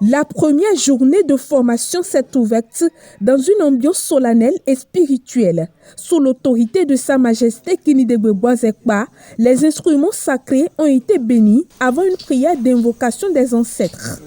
La première journée de formation s'est ouverte dans une ambiance solennelle et spirituelle. Sous l'autorité de Sa Majesté Kinidegbe Boazekpa, les instruments sacrés ont été bénis avant une prière d'invocation des ancêtres.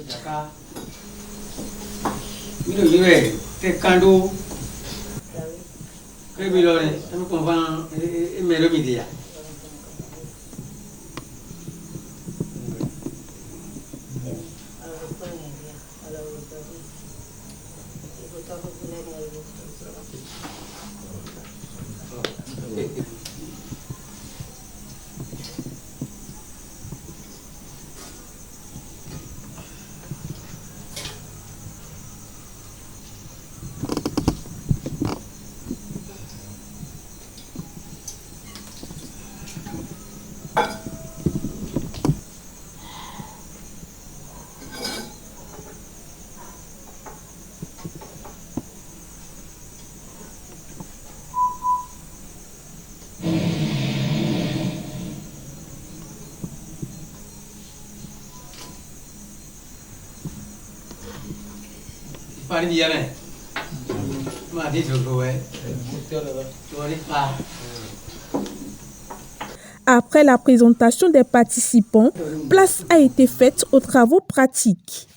Après la présentation des participants, place a été faite aux travaux pratiques.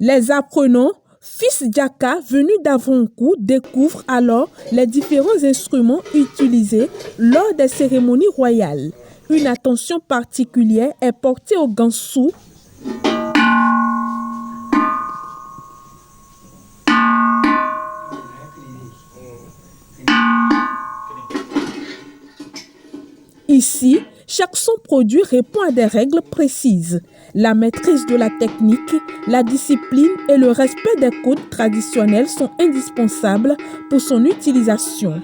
Les apprenants, fils Djaka venus d'Avonkou, découvrent alors les différents instruments utilisés lors des cérémonies royales. Une attention particulière est portée au gansou, Ici, chaque son produit répond à des règles précises. La maîtrise de la technique, la discipline et le respect des codes traditionnels sont indispensables pour son utilisation.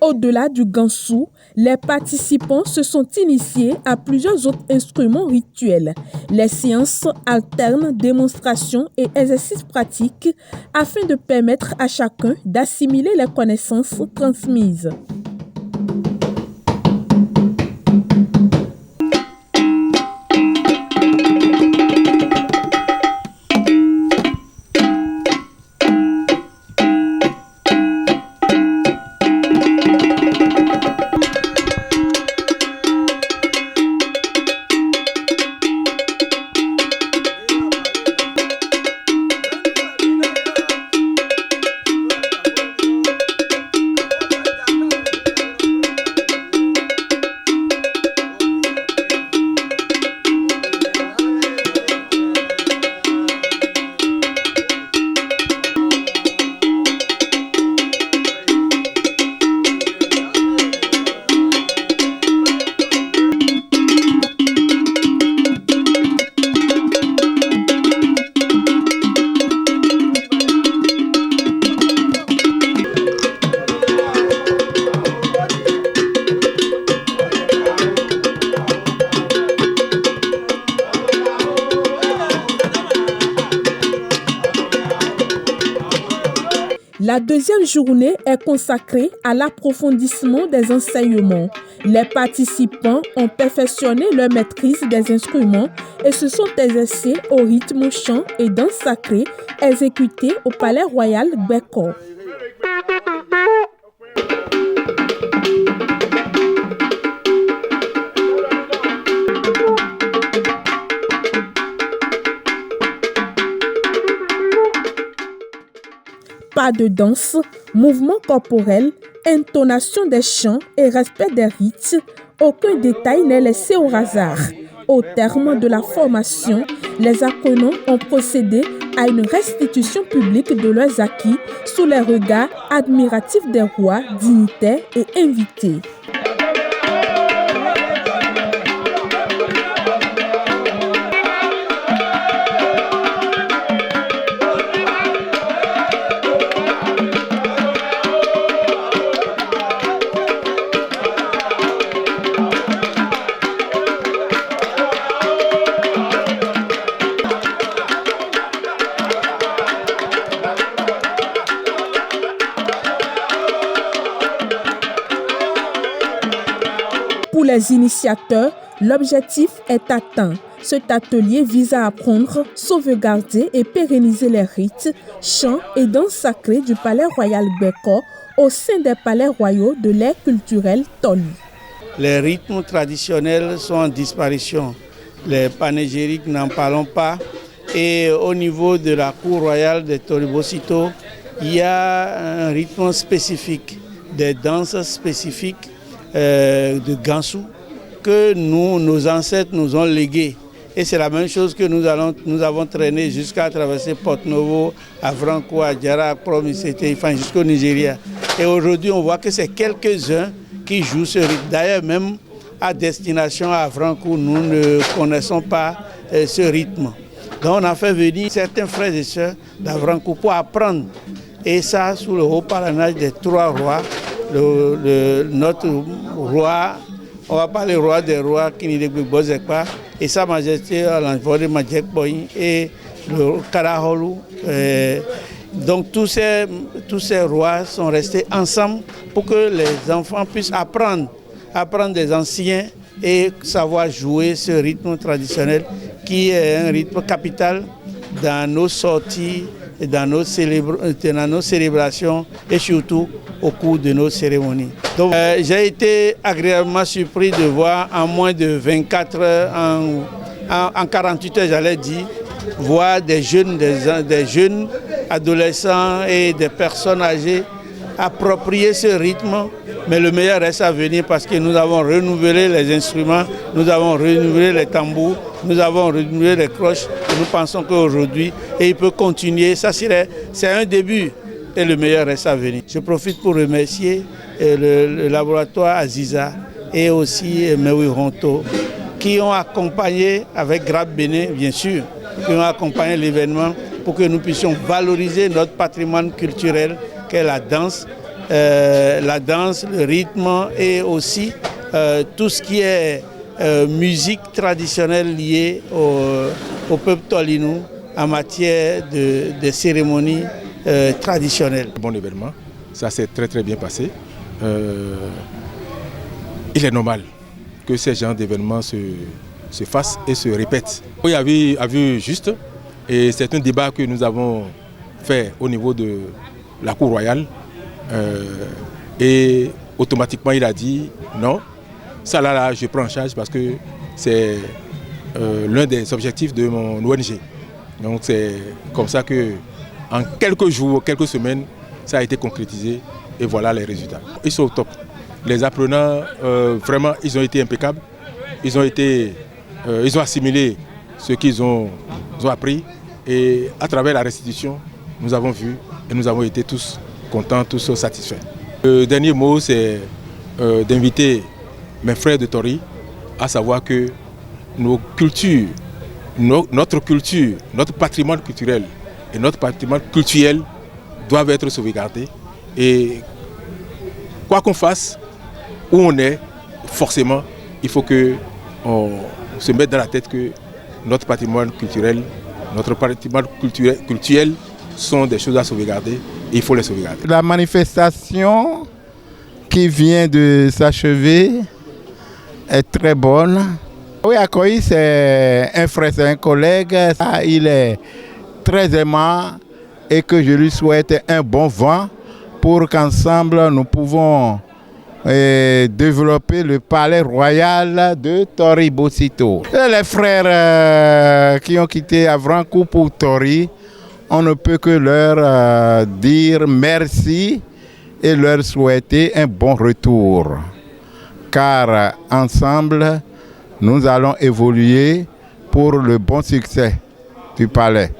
Au-delà du gansou, les participants se sont initiés à plusieurs autres instruments rituels. Les séances alternent démonstrations et exercices pratiques afin de permettre à chacun d'assimiler les connaissances transmises. La deuxième journée est consacrée à l'approfondissement des enseignements. Les participants ont perfectionné leur maîtrise des instruments et se sont exercés au rythme chant et danse sacrée exécutés au Palais Royal Beko. Pas de danse, mouvement corporel, intonation des chants et respect des rites, aucun détail n'est laissé au hasard. Au terme de la formation, les apprenants ont procédé à une restitution publique de leurs acquis sous les regards admiratifs des rois, dignitaires et invités. Pour les initiateurs, l'objectif est atteint. Cet atelier vise à apprendre, sauvegarder et pérenniser les rites, chants et danses sacrées du Palais Royal Gbeko au sein des palais royaux de l'ère culturelle Toli. Les rythmes traditionnels sont en disparition. Les panégyriques, n'en parlons pas. Et au niveau de la cour royale de Toribosito, il y a un rythme spécifique, des danses spécifiques de Gansou que nos ancêtres nous ont léguées. Et c'est la même chose que nous avons traîné jusqu'à traverser Porto-Novo, à Franco, à Djara, à Promisete, enfin jusqu'au Nigeria. Et aujourd'hui, on voit que c'est quelques-uns qui jouent ce rythme. D'ailleurs, même à destination à Franco, nous ne connaissons pas ce rythme. Donc on a fait venir certains frères et sœurs d'Avranco pour apprendre. Et ça, sous le haut parrainage des trois rois, notre roi, on ne va pas le roi des rois, Kinidegbe Bozekpa, et Sa Majesté l'envoyé Majek Boy et le Karaholu. Donc tous ces rois sont restés ensemble pour que les enfants puissent apprendre des anciens et savoir jouer ce rythme traditionnel qui est un rythme capital dans nos sorties, dans nos célébrations et surtout au cours de nos cérémonies. Donc j'ai été agréablement surpris de voir en moins de 24 heures, en 48 heures j'allais dire, voir des jeunes adolescents et des personnes âgées approprier ce rythme. Mais le meilleur reste à venir parce que nous avons renouvelé les instruments, nous avons renouvelé les tambours, nous avons renouvelé les cloches. Et nous pensons qu'aujourd'hui, et il peut continuer, c'est un début et le meilleur reste à venir. Je profite pour remercier le laboratoire Aziza et aussi Mewi Ronto qui ont accompagné, avec Grab Bénin bien sûr, qui ont accompagné l'événement pour que nous puissions valoriser notre patrimoine culturel qu'est la danse, le rythme et aussi tout ce qui est musique traditionnelle liée au peuple tolinou en matière de cérémonies traditionnelles. Bon événement, ça s'est très très bien passé. Il est normal que ces genres d'événements se fassent et se répètent. Oui, à vue juste, et c'est un débat que nous avons fait au niveau de la cour royale. Et automatiquement il a dit non, ça là je prends en charge parce que c'est l'un des objectifs de mon ONG. Donc c'est comme ça que en quelques jours, quelques semaines, ça a été concrétisé et voilà les résultats. Ils sont au top. Les apprenants, vraiment, ils ont été impeccables. Ils ont assimilé ce qu'ils ont appris et à travers la restitution, nous avons vu et nous avons été tous contents, tous satisfaits. Le dernier mot, c'est d'inviter mes frères de Tori à savoir que nos cultures, notre culture, notre patrimoine culturel et notre patrimoine culturel doivent être sauvegardés. Et quoi qu'on fasse, où on est, forcément, il faut qu'on se mette dans la tête que notre patrimoine culturel sont des choses à sauvegarder et il faut les sauvegarder. La manifestation qui vient de s'achever est très bonne. Oui, Akoyi, c'est un frère, c'est un collègue. Il est très aimant et que je lui souhaite un bon vent pour qu'ensemble nous pouvons développer le palais royal de Toribosito. Les frères qui ont quitté Avranco pour Tori, on ne peut que leur dire merci et leur souhaiter un bon retour. Car ensemble, nous allons évoluer pour le bon succès du palais.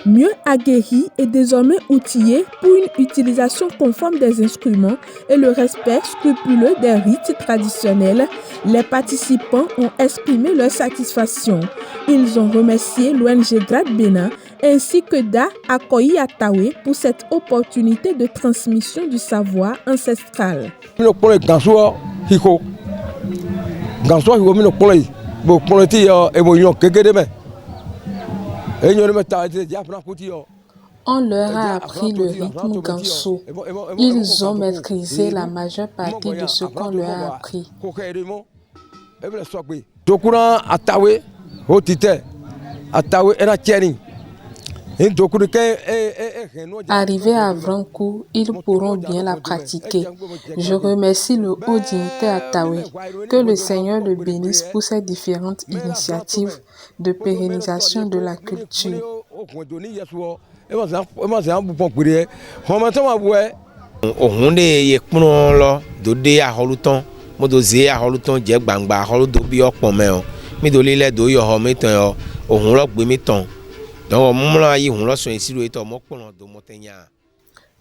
Mieux aguerri et désormais outillé pour une utilisation conforme des instruments et le respect scrupuleux des rites traditionnels, les participants ont exprimé leur satisfaction. Ils ont remercié l'ONG Grad Bénin ainsi que Da Akoyi Atawe pour cette opportunité de transmission du savoir ancestral. On leur a appris le rythme Ganso. Ils ont maîtrisé la majeure partie de ce qu'on leur a appris. Arrivés à Vrankou, ils pourront bien la pratiquer. Je remercie le haut dignitaire Attawé. Que le Seigneur le bénisse pour ses différentes initiatives de pérennisation de la culture.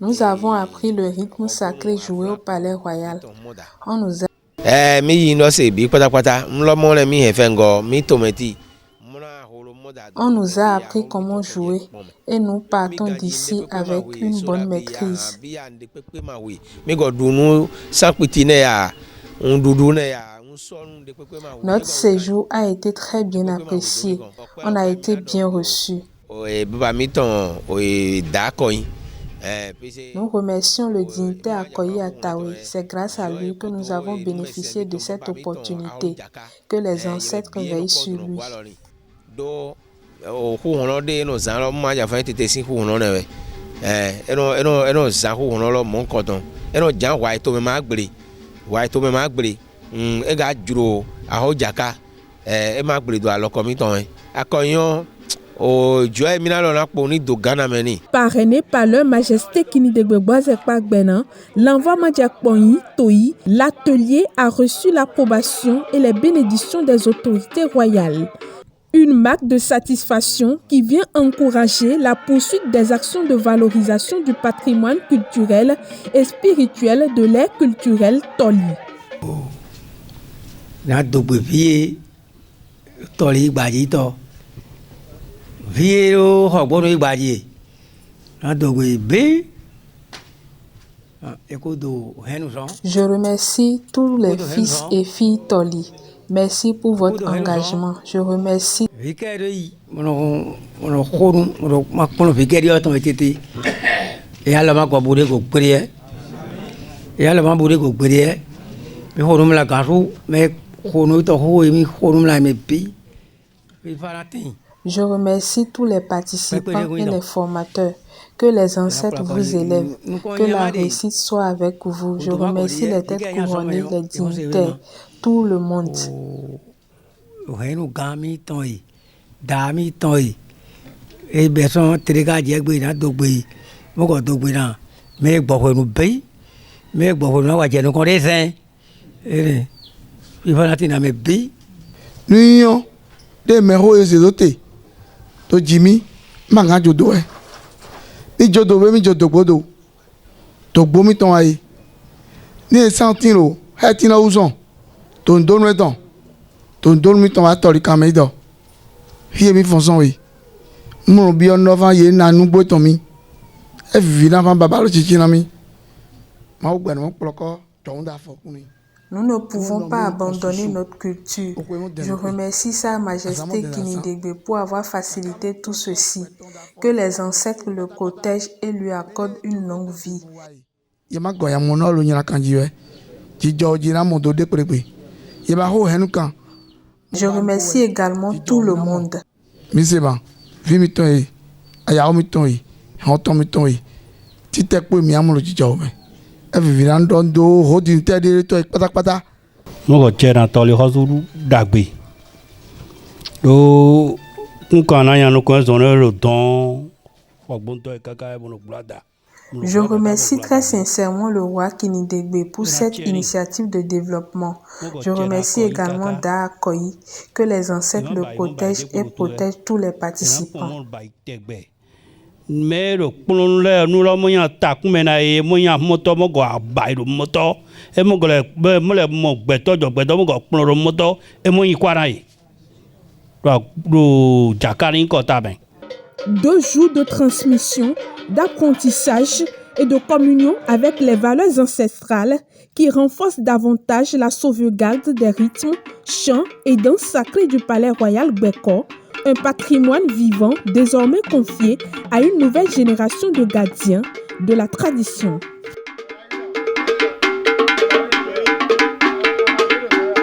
Nous avons appris le rythme sacré joué au Palais Royal. On nous a appris comment jouer et nous partons d'ici avec une bonne maîtrise. Notre séjour a été très bien apprécié. On a été bien reçus. Nous remercions le dignitaire Akoyi Attawé. C'est grâce à lui que nous avons bénéficié de cette opportunité. Que les ancêtres veillent sur lui. Parrainé par leur majesté Kinidegbe-Boazekpa Gbenan, l'envoi Madiakponyi Toyi, l'atelier a reçu l'approbation et les bénédictions des autorités royales. Une marque de satisfaction qui vient encourager la poursuite des actions de valorisation du patrimoine culturel et spirituel de l'ère culturelle Toli. Je remercie tous les fils et filles Toli. Merci pour votre engagement. Je remercie. Je remercie tous les participants et les formateurs. Que les ancêtres vous élèvent. Que la réussite soit avec vous. Je remercie les têtes couronnées, les dignitaires, tout le monde. L'union des méros et zélotés de Jimmy Manga Jodoé. Ni Jodoé, mi Jodobodo. Togbomi ton aïe. Ni Santino, Hetina Ouzon. Ton don redon. Ton don mi ton atori kamedo. Hier mi fonson oui. Mon bien 9 ans yé na nou botomi. E vivina van babalo chichinami. Ma ou mon ploko tonda fokuni. Nous ne pouvons pas abandonner notre culture. Je remercie Sa Majesté Kinidegbe pour avoir facilité tout ceci. Que les ancêtres le protègent et lui accordent une longue vie. Je remercie également tout le monde. Je remercie très sincèrement le roi Kinidegbe pour cette initiative de développement. Je remercie également Da Akoyi. Que les ancêtres le protègent et protègent tous les participants. Mais le nous la moyen attaque mena e moyen moto mo go abai do moto e mo go le mo le mo gbeto do mo go moto e mo yikwara yi do jakari ko ta ben. 2 jours de transmission, d'apprentissage et de communion avec les valeurs ancestrales qui renforcent davantage la sauvegarde des rythmes, chants et danses sacrées du Palais Royal Gbeko, un patrimoine vivant désormais confié à une nouvelle génération de gardiens de la tradition.